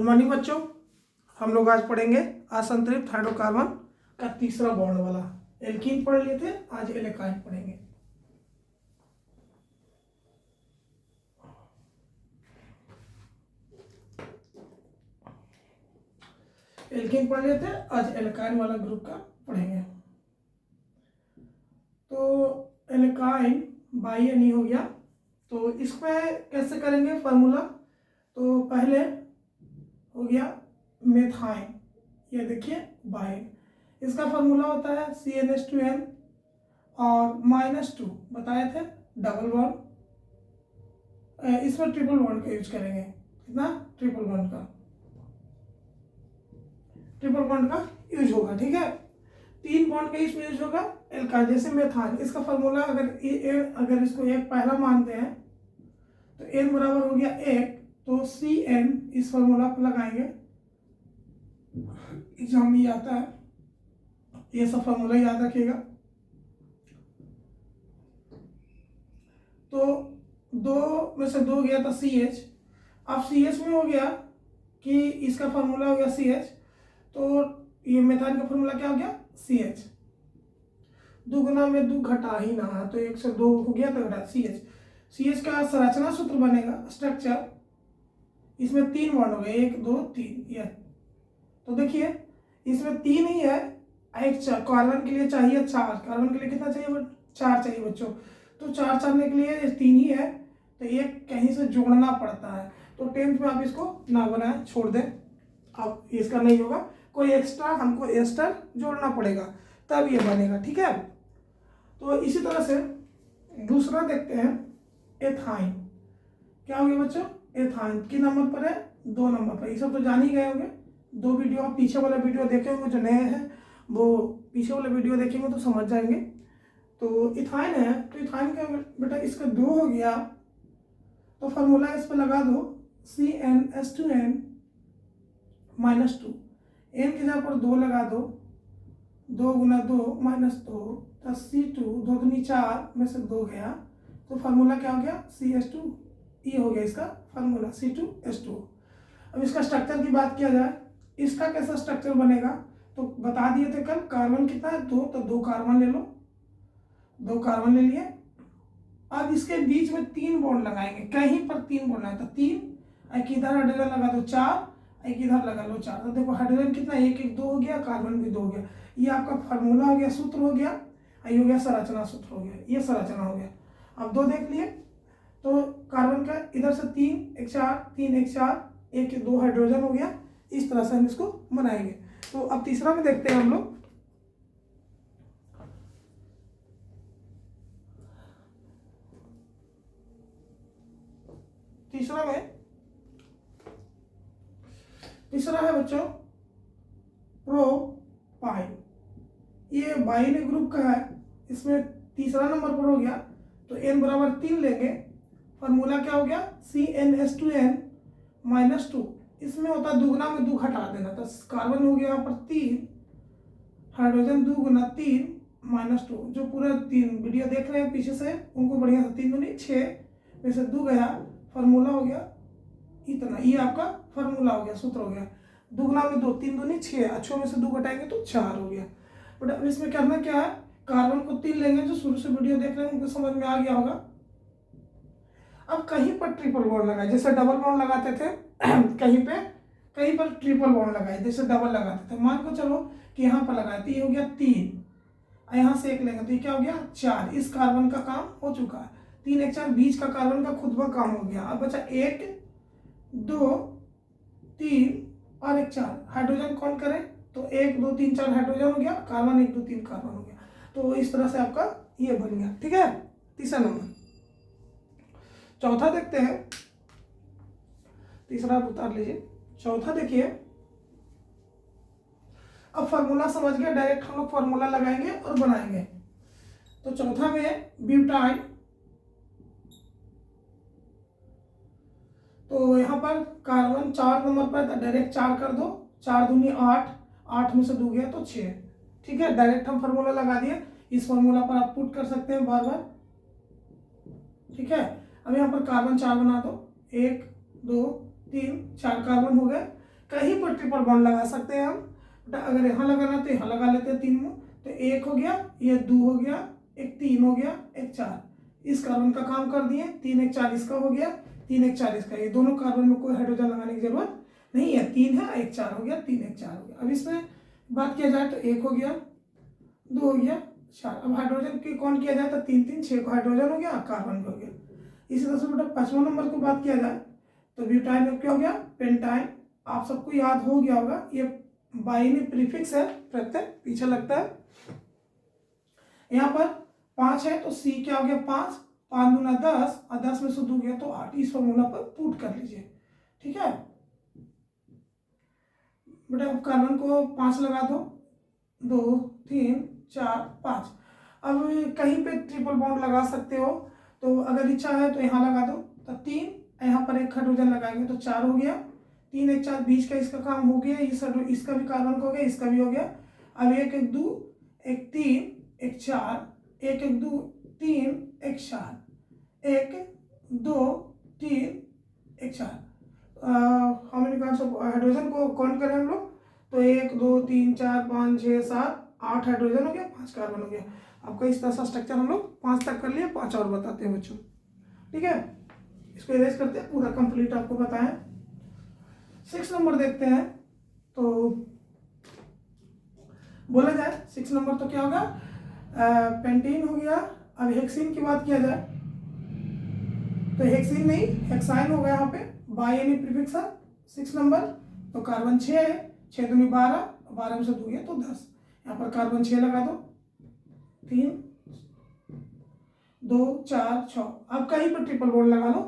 Morning बच्चों, हम लोग आज पढ़ेंगे असंतृप्त हाइड्रोकार्बन का तीसरा बॉन्ड वाला। एल्कीन पढ़ लिए थे, आज एल्काइन पढ़ेंगे। एल्कीन पढ़ लिए थे, आज एल्काइन वाला ग्रुप का पढ़ेंगे। तो एल्काइन बाई नहीं हो गया, तो इस पे कैसे करेंगे फार्मूला। तो पहले हो गया मेथाइन, ये देखिए बाइन, इसका फार्मूला होता है CnH2n और -2 बताए थे डबल बॉन्ड। इसमें ट्रिपल बॉन्ड का यूज करेंगे। कितना? ट्रिपल बॉन्ड का यूज होगा। ठीक है, 3 बॉन्ड का इसमें यूज होगा एल्काइन। जैसे मेथान, इसका फार्मूला अगर इसको एक पहला मानते हैं तो n बराबर हो गया 1, तो Cn इस फार्मूला पर लगाएंगे। एग्जाम में आता है, ये सब फार्मूला याद रखिएगा। तो 2 में से 2 गया था CH। अब CH में हो गया कि इसका फार्मूला हो गया CH, तो ये मेथान का फार्मूला क्या हो गया CH। 2 गुना में 2 घटा ही ना, तो 1 से 2 हो गया तो घटा CH का संरचना सूत्र बनेगा स्ट्रक्चर। इसमें 3 बॉन्ड हो गए, 1 2 3 ये। तो देखिए इसमें 3 ही है, एक कार्बन के लिए चाहिए 4। कार्बन के लिए कितना चाहिए? 4 चाहिए बच्चों। तो 4 चाहने के लिए 3 ही है, तो एक कहीं से जोड़ना पड़ता है। तो 10th में आप इसको ना बनाए, छोड़ दें। अब इसका नहीं होगा, कोई एक्स्ट्रा हमको एस्टर जोड़ना पड़ेगा तब ये बनेगा। ठीक है, तो इसी तरह से दूसरा देखते हैं एथाइन। क्या हो गया बच्चों? एथाइन किस नंबर पर है? 2 नंबर पर। ये सब तो जान ही गए होंगे। 2 वीडियो आप पीछे वाला वीडियो देखे होंगे, जो नए हैं वो पीछे वाला वीडियो देखेंगे तो समझ जाएंगे। तो इथाइन है, तो इथाइन का बेटा इसका 2 हो गया, तो फार्मूला इस पर लगा दो CnH2n -2। n की जगह पर 2 लगा दो, 2 गुना 2 -2, तो C2 2 दूनी 4 में से 2 गया, तो फार्मूला क्या हो गया CH2। ये हो गया इसका फार्मूला C2H2। अब इसका स्ट्रक्चर की बात किया जाए, इसका कैसा स्ट्रक्चर बनेगा तो बता दिए थे कल। कार्बन कितना है? 2, तो 2 कार्बन ले लो, 2 कार्बन ले लिए। अब इसके बीच में 3 बॉन्ड लगाएंगे, कहीं पर 3 बॉन्ड लगाए तो 3, एक इधर हाइड्रोजन लगा दो 4, एक इधर लगा लो 4। तो देखो हाइड्रोजन कितना, 1 1 2 हो गया, कार्बन भी 2 हो गया। ये आपका फार्मूला हो गया, सूत्र हो गया, ये हो गया संरचना सूत्र हो गया, ये संरचना हो गया। अब 2 देख लिए, तो कार्बन का इधर से 3 1 4, 3 1 4, 1 2 हाइड्रोजन हो गया। इस तरह से हम इसको बनाएंगे। तो अब तीसरा में देखते हैं हम लोग। तीसरा है बच्चों प्रोपाइन। ये बाइल ग्रुप का है, इसमें तीसरा नंबर पर हो गया, तो n बराबर 3 लेंगे। फार्मूला क्या हो गया CnH2n -2। इसमें होता है 2 गुना में 2 घटा देना, तो कार्बन हो गया यहाँ पर 3, हाइड्रोजन 2 गुना 3 -2। जो पूरा 3 वीडियो देख रहे हैं पीछे से उनको बढ़िया से 3 दूनी 6 में से 2 गया, फार्मूला हो गया इतना। ये आपका फार्मूला हो गया, सूत्र हो गया। 2 गुना में 2, 3 दूनी 6, अच्छों में से 2 घटाएंगे तो 4 हो गया। बट अब इसमें करना क्या है, कार्बन को 3 लेंगे, जो शुरू से वीडियो देख रहे हैं उनको समझ में आ गया होगा। अब कहीं पर ट्रिपल बॉन्ड लगाए, जैसे डबल बॉन्ड लगाते थे कहीं पर ट्रिपल बॉन्ड लगाए, जैसे डबल लगाते थे। मान को चलो कि यहाँ पर लगाए, तो ये हो गया 3, यहाँ से 1 लेंगे तो ये क्या हो गया 4। इस कार्बन का काम हो चुका है। 3 1 4, बीच का कार्बन का खुद का काम हो गया। अब बचा 1 2 3 और 1 4। हाइड्रोजन कौन करे, तो 1 2 3 4 हाइड्रोजन हो गया, कार्बन 1 2 3 कार्बन हो गया। तो इस तरह से आपका ये बन गया। ठीक है, तीसरा नंबर। चौथा देखते हैं, तीसरा उतार लीजिए। चौथा देखिए, अब फार्मूला समझ गए, डायरेक्ट हम लोग फार्मूला लगाएंगे और बनाएंगे। तो चौथा में ब्यूटाइन, तो यहाँ पर कार्बन 4 नंबर पर, तो डायरेक्ट 4 कर दो, 4 दूनी 8, 8 में से 2 गया तो 6। ठीक है, डायरेक्ट हम फार्मूला लगा दिए। इस फार्मूला पर आप पुट कर सकते हैं बार बार। ठीक है, अब यहाँ पर कार्बन 4 बना दो, 1 2 3 4 कार्बन हो गए। कहीं पर ट्रिपल बॉन्ड लगा सकते हैं हम। अगर यहाँ लगाना तो यहाँ लगा लेते हैं 3 में, तो 1 हो गया, ये 2 हो गया, एक 3 हो गया, एक 4, इस कार्बन का काम कर दिए। 3 1 4 इसका हो गया, 3 1 4 इसका। ये दोनों कार्बन में कोई हाइड्रोजन लगाने की जरूरत नहीं है। 3 है, 1 4 हो गया, 3 1 4 हो गया। अब इसमें बात किया जाए तो 1 हो गया, 2 हो गया, 4। अब हाइड्रोजन की कौन किया जाए तो 3 3 6 को हाइड्रोजन हो गया, कार्बन हो गया। इसी तरह से बेटा 5वां नंबर को बात किया जाए तो ब्यूटाइल क्या हो गया, पेंटाइन। आप सबको याद हो गया होगा, ये बाइनरी प्रीफिक्स है, प्रत्यय पीछे लगता है। यहाँ पर 5 है तो सी क्या हो गया, 5, 5 दूना 10, और 10 में से 2 गया तो 8। इस फॉर्मूला पर पुट कर लीजिए, ठीक है बेटा। अब कार्बन को 5 लगा दो, 2 3 4 5। अब कहीं पे ट्रिपल बॉन्ड लगा सकते हो, तो अगर इच्छा है तो यहाँ लगा दो, तो 3, यहाँ पर एक हाइड्रोजन लगाएंगे तो 4 हो गया। 3 1 4 बीच का इसका काम हो गया, इसका भी कार्बन हो गया, इसका भी हो गया। अब 1 1 2 1 3 1 4, 1 1 2 3 1 4, 1 2 3 1 4। How many carbon of hydrogen को काउंट करें हम लोग, तो 1 2 3 4 5 6 7 8 हाइड्रोजन हो गया, 5 कार्बन हो गया। आपका इस तरह सा स्ट्रक्चर हम लोग 5 तक कर लिए, 5 और बताते हैं बच्चों, ठीक है। इसको इरेज करते हैं, पूरा कंप्लीट आपको बताएं। 6 नंबर देखते हैं, तो बोला जाए 6 नंबर तो क्या होगा, पेंटीन हो गया। अब हेक्सीन की बात किया जाए तो हेक्सीन नहीं, हेक्साइन होगा। यहाँ पे बाइनरी प्रीफिक्स है 6 नंबर, तो कार्बन 6 है, 6 दूनी 12, 12 में से 2 गया तो 10। यहाँ पर कार्बन 6 लगा दो, 3 2 4 6। अब कहीं पर ट्रिपल बॉन्ड लगा लो,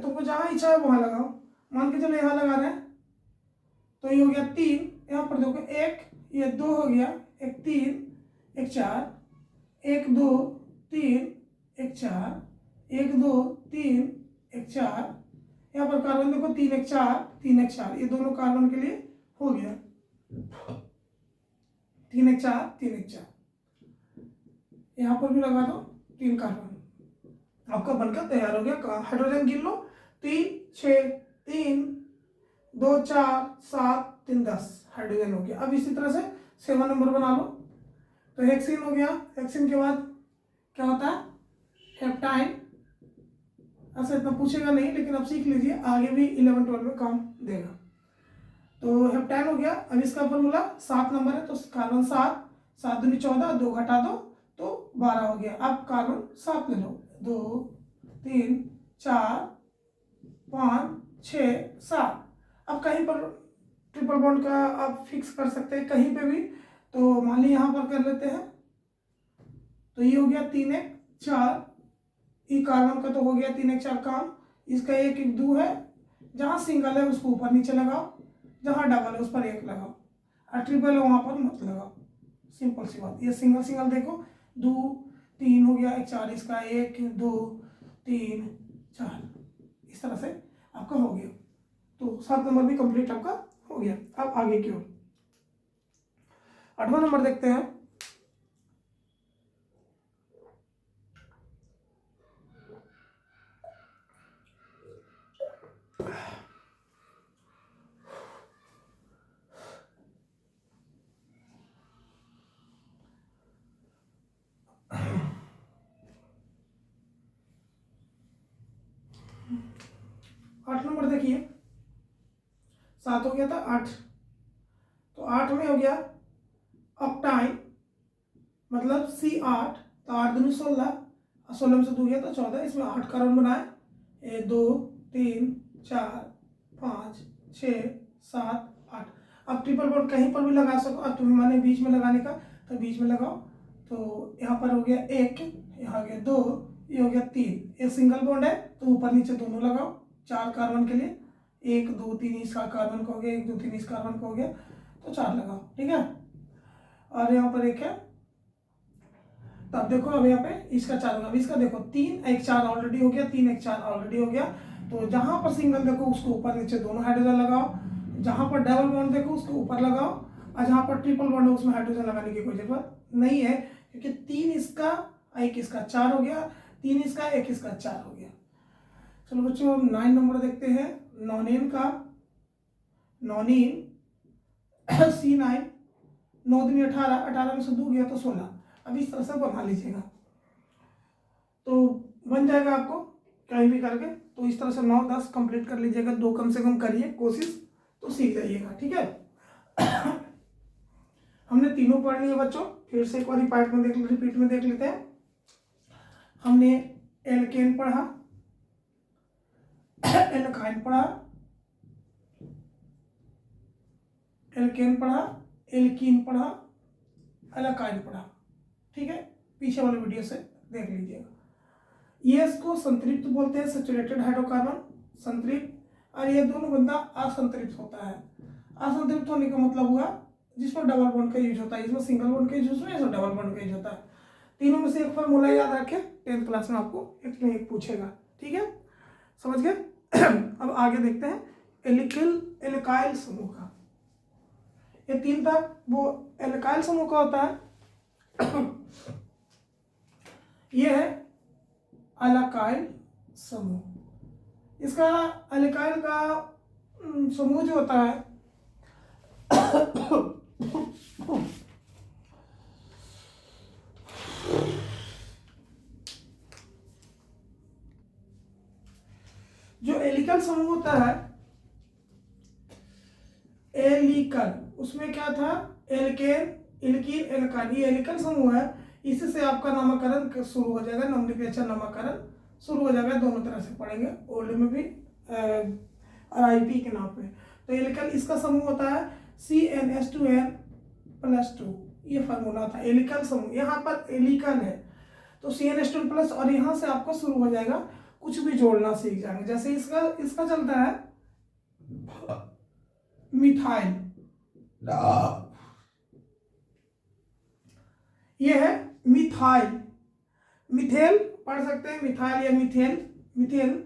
तुमको जहाँ इच्छा है वहाँ लगाओ। मान के चलो यहाँ लगा रहे हैं तो ये हो गया 3, यहाँ पर देखो 1, ये 2 हो गया, एक 3 1 4, 1 2 3 1 4, 1 2 3 1 4। यहाँ पर कार्बन देखो 3 1 4 3 1 4, ये दोनों कार्बन के लिए हो गया 3 1 4 3 1 4। यहाँ पर भी लगा दो 3 कार्बन, आपका बनकर तैयार हो गया। हाइड्रोजन गिन लो, 3 6 3 2 4 7 3 10 हाइड्रोजन हो गया। अब इसी तरह से 7 नंबर बना लो, तो हेक्सीन हो गया। हेक्सीन के बाद क्या होता है, हेप्टाइन। ऐसा इतना पूछेगा नहीं, लेकिन अब सीख लीजिए, आगे भी 11 12 में काम देगा। तो हेप्टाइन हो गया। अब इसका फॉर्मूला 7 नंबर है, तो कार्बन 7, 7 दूनी 14, 2 घटा दो तो 12 हो गया। अब कार्बन 7 ले लो, 2 3 4 5 6 7। अब कहीं पर ट्रिपल बॉन्ड का आप फिक्स कर सकते हैं कहीं पे भी, तो मान लीजिए यहाँ पर कर लेते हैं, तो ये हो गया 3 1 4। ई कार्बन का तो हो गया 3 1 4 काम। इसका 1 1 2 है, जहाँ सिंगल है उसको ऊपर नीचे लगाओ, जहाँ डबल है उस पर 1 लगाओ, और ट्रिपल है वहाँ पर मत लगाओ। सिंपल सी बात। ये सिंगल सिंगल देखो, 2 3 हो गया, 1 4, इसका 1 2 3 4, इस तरह से आपका हो गया। तो 7 नंबर भी कंप्लीट आपका हो गया। अब आगे की ओर 8वां नंबर देखते हैं। आठ नंबर देखिए, 7 हो गया था 8, तो 8 में हो गया ऑक्टाइन, मतलब C8, तो 8 दूनी 16, 16 में से 2 गया तो 14। इसमें 8 कार्बन बनाए, 1 2 3 4 5 6 7 8। अब ट्रिपल बॉन्ड कहीं पर भी लगा सको, अब तुम्हें माने बीच में लगाने का तो बीच में लगाओ। तो यहाँ पर हो गया 1, यहाँ गया 2, ये हो गया 3। ये सिंगल बॉन्ड है तो ऊपर नीचे दोनों लगाओ, 4 कार्बन के लिए, 1 2 3 इस कार्बन का हो गया, 1 2 3 इस कार्बन का हो गया, तो 4 लगाओ, ठीक है। और यहाँ पर 1 है, तब देखो अब यहाँ पे इसका 4 होगा। अब इसका देखो 3 1 4 ऑलरेडी हो गया, 3 1 4 ऑलरेडी हो गया। तो जहां पर सिंगल देखो उसको ऊपर नीचे दोनों हाइड्रोजन लगाओ, जहां पर डबल बॉन्ड देखो उसको ऊपर लगाओ, और जहां पर ट्रिपल बॉन्ड है उसमें हाइड्रोजन लगाने की कोई जरूरत नहीं है, क्योंकि 3 इसका 1 इसका 4 हो गया, 3 इसका 1 इसका 4 हो गया। चलो बच्चों 9 नंबर देखते हैं। नॉनेन का 9 C9, 9 दूनी 18, 18 में से 2 गया तो 16। अब इस तरह से बना लीजिएगा तो बन जाएगा आपको कहीं भी करके। तो इस तरह से 9 10 कंप्लीट कर लीजिएगा, 2 कम से कम करिए कोशिश, तो सीख जाइएगा। ठीक है, हमने तीनों पढ़ लिए बच्चों, फिर से एक बार रिपीट में देख लेते हैं। हमने एल्केन पढ़ा, एल्काइन पढ़ा, एल्केन पढ़ा, एल्कीन पढ़ा, एल्काइन पढ़ा। ठीक है, पीछे वाले वीडियो से देख लीजिएगा। ये इसको संतृप्त बोलते हैं, सैचुरेटेड हाइड्रोकार्बन संतृप्त, और ये दोनों बंदा असंतृप्त होता है। असंतृप्त होने का मतलब हुआ जिसमें डबल बॉन्ड का यूज होता है, इसमें सिंगल बॉन्ड का यूज होता है, इसमें डबल बॉन्ड का यूज होता है। तीनों में से एक फॉर्मूला याद रखें, 10th क्लास में आपको एक में एक पूछेगा। ठीक है, समझ गए। अब आगे देखते हैं एल्काइल समूह का। ये 3 था, वो एल्काइल समूह का होता है। ये है अल्काइल समूह। इसका अल्काइल का समूह जो होता है जो एलिकल समूह होता है, एलिकल, उसमें क्या था, एल्केन, एल्कीन, एल्काइन, ये एलिकल समूह है। इसी से आपका नामकरण शुरू हो जाएगा, नोमेनक्लेचर नामकरण शुरू हो जाएगा। दोनों तरह से पढ़ेंगे, ओल्ड में भी RIP के नाम पे। तो एलिकल इसका समूह होता है CnH2n+2, ये फार्मूला था एलिकल समूह। यहाँ पर एलिकल है तो CnH2n+, और यहाँ से आपको शुरू हो जाएगा, कुछ भी जोड़ना सीख जाएंगे। जैसे इसका चलता है मिथाइल, ये है मिथाइल, मिथेल पढ़ सकते हैं, मिथाइल या मिथेल,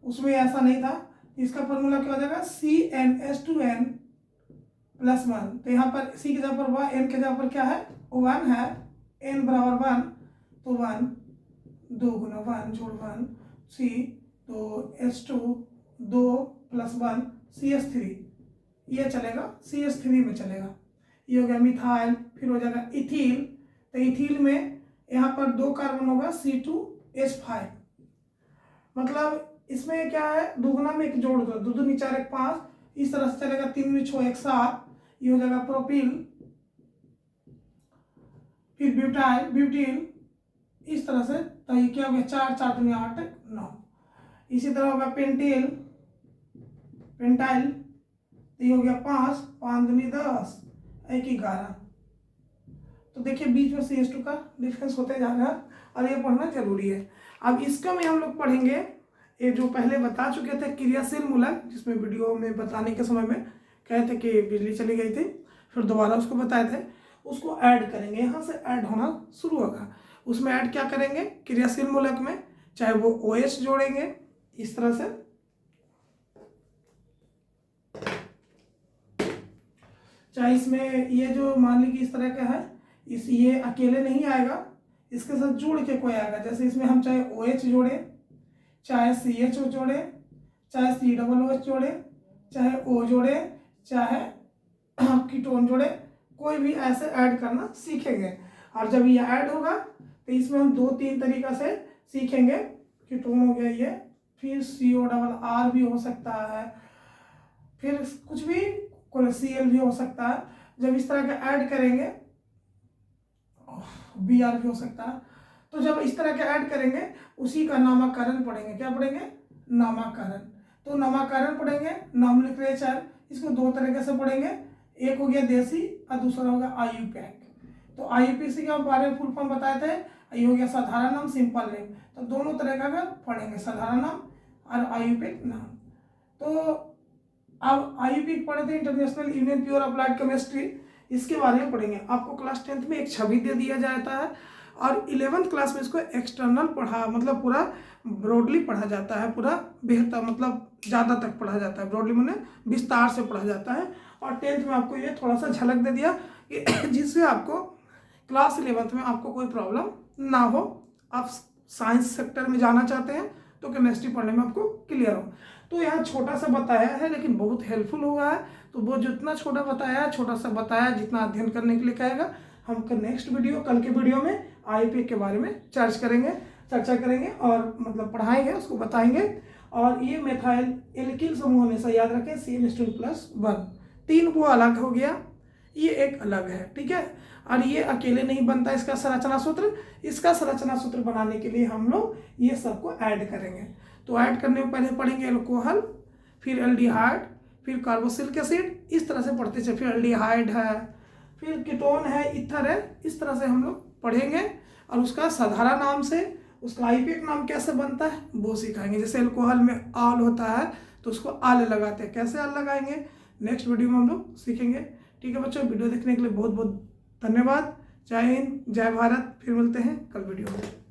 उसमें ऐसा नहीं था। इसका फॉर्मूला क्या हो जाएगा, CnH2n+1। तो यहाँ पर C की जगह पर हुआ, N के जगह पर क्या है, 1 है, N बराबर 1, तो 1, 2 गुना 1 जोड़ 1 C, तो H2 2 + 1 CH3, ये चलेगा, CH3 में चलेगा। ये हो गया मिथाइल। फिर हो जाएगा इथील, तो इथील में यहाँ पर 2 कार्बन होगा, C2H5। मतलब इसमें क्या है, दुगुना में एक जोड़ दो, 2 दूनी 4 1 5, इस तरह से चलेगा, 3 में 6 1 7, ये हो जाएगा प्रोपिल। फिर ब्यूटील, इस तरह से, तो ये क्या हो गया, 4 4 दूनी 8 9। इसी तरह होगा पेंटाइल, तो ये हो गया 5 5 दूनी 10 1 11। तो देखिए बीच में CH2 का डिफरेंस होते जा रहा है, और ये पढ़ना जरूरी है। अब इसका में हम लोग पढ़ेंगे, ये जो पहले बता चुके थे क्रियाशील मूलक, जिसमें वीडियो में बताने के समय में कहे थे कि बिजली चली गई थी, फिर दोबारा उसको बताए थे, उसको ऐड करेंगे, यहाँ से ऐड होना शुरू होगा। उसमें ऐड क्या करेंगे, क्रियाशील मूलक में, चाहे वो OH जोड़ेंगे इस तरह से, चाहे इसमें ये जो मान ली कि इस तरह का है, ये अकेले नहीं आएगा, इसके साथ जुड़ के कोई आएगा। जैसे इसमें हम चाहे OH जोड़े, चाहे CH जोड़े, चाहे COOH जोड़े, चाहे O जोड़े, चाहे कीटोन जोड़े, कोई भी ऐसे ऐड करना सीखेंगे। और जब ये ऐड होगा तो इसमें हम 2-3 तरीका से सीखेंगे। कीटोन हो गया ये, फिर COR भी हो सकता है, फिर कुछ भी, कोई Cl भी हो सकता है। जब इस तरह का ऐड करेंगे, Br भी हो सकता है। तो जब इस तरह के ऐड करेंगे, उसी का नामकरण पढ़ेंगे। क्या पढ़ेंगे, नामकरण। तो नामकरण पढ़ेंगे, नॉमेनक्लेचर, इसको 2 तरीके से पढ़ेंगे, एक हो गया देसी और दूसरा हो गया IUPAC। तो IUPAC के बारे में फुल फॉर्म बताए थे, ये हो गया साधारण नाम, सिंपल नेम। तो दोनों तरह का पढ़ेंगे, साधारण नाम और IUPAC नाम। तो अब IUPAC पढ़े थे, international union pure applied chemistry, इसके बारे में पढ़ेंगे। आपको क्लास 10th में एक छवि दे दिया जाता है, और 11th क्लास में इसको एक्सटर्नल पढ़ा, मतलब पूरा ब्रॉडली पढ़ा जाता है, पूरा बेहतर, मतलब ज़्यादा तक पढ़ा जाता है, ब्रॉडली मैंने विस्तार से पढ़ा जाता है। और 10th में आपको ये थोड़ा सा झलक दे दिया कि जिससे आपको क्लास 11th में आपको कोई प्रॉब्लम ना हो। आप साइंस सेक्टर में जाना चाहते हैं तो केमिस्ट्री पढ़ने में आपको क्लियर हो। तो यहाँ छोटा सा बताया है लेकिन बहुत हेल्पफुल हुआ है। तो वो जितना छोटा बताया, छोटा सा बताया, जितना अध्ययन करने के लिए कहेगा, हम नेक्स्ट वीडियो, कल के वीडियो में IUPAC के बारे में चर्चा करेंगे और मतलब पढ़ाएंगे, उसको बताएंगे। और ये मेथाइल एल्किल समूह हमेशा याद रखें, CH2+1, 3 वो अलग हो गया, ये एक अलग है, ठीक है। और ये अकेले नहीं बनता इसका संरचना सूत्र, इसका संरचना सूत्र बनाने के लिए हम लोग ये सबको ऐड करेंगे। तो ऐड करने में पहले पढ़ेंगे एल्कोहल, फिर एल्डिहाइड, फिर कार्बोक्सिलिक एसिड, इस तरह से पढ़ते चले, फिर एल्डिहाइड है, फिर कीटोन है, ईथर है, इस तरह से हम लोग पढ़ेंगे। और उसका साधारण नाम से, उसका IUPAC नाम कैसे बनता है वो सिखाएंगे। जैसे अल्कोहल में आल होता है तो उसको आल लगाते हैं, कैसे आल लगाएंगे नेक्स्ट वीडियो में हम लोग सीखेंगे। ठीक है बच्चों, वीडियो देखने के लिए बहुत बहुत धन्यवाद। जय हिंद, जय भारत। फिर मिलते हैं कल वीडियो में।